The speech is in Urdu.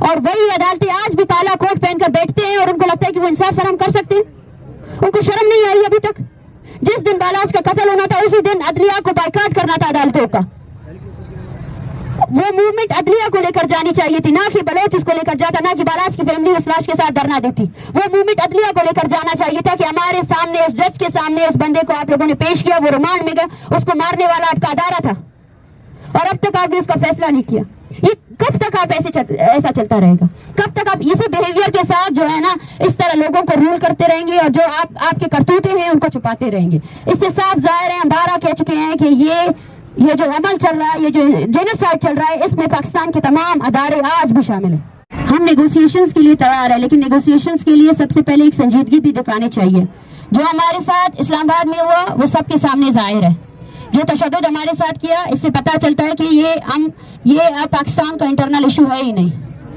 اور وہی عدالتیں آج بھی کالا کوٹ پہن کر بیٹھتے ہیں اور ان کو لگتا ہے کہ وہ انصاف فراہم کر سکتے ہیں. ان کو شرم نہیں آئی ابھی تک؟ جس دن بالاج کا قتل ہونا تھا اسی دن عدلیہ کو بائیکاٹ کرنا تھا عدالتوں کا. وہ موومنٹ عدلیہ کو لے کر جانی چاہیے تھی، نہ کہ بلوچ اس کو لے کر جاتا، نہ کہ بالاج کی فیملی اس لاش کے ساتھ دھرنا دیتی. وہ موومنٹ عدلیہ کو لے کر جانا چاہیے تھا کہ ہمارے سامنے اس جج کے سامنے اس بندے کو آپ لوگوں نے پیش کیا، وہ ریمانڈ میں گیا، اس کو مارنے والا آپ کا ادارہ تھا اور اب تک آپ نے اس کا فیصلہ نہیں کیا. یہ کب تک آپ ایسا چلتا رہے گا؟ کب تک آپ اسی بیہیویئر کے ساتھ جو ہے نا اس طرح لوگوں کو رول کرتے رہیں گے اور جو آپ کے کرتوتے ہیں ان کو چھپاتے رہیں گے؟ اس سے صاف ظاہر ہے، ہم بارہ کہہ چکے ہیں کہ یہ جو عمل چل رہا ہے، یہ جو جینوسائیڈ چل رہا ہے، اس میں پاکستان کے تمام ادارے آج بھی شامل ہیں. ہم نیگوسیشنز کے لیے تیار ہیں، لیکن نیگوسیشنز کے لیے سب سے پہلے ایک سنجیدگی بھی دکھانی چاہیے. جو ہمارے ساتھ اسلام آباد میں ہوا وہ سب کے سامنے ظاہر ہے. جو تشدد ہمارے ساتھ کیا اس سے پتہ چلتا ہے کہ یہ پاکستان کا انٹرنل ایشو ہے ہی نہیں.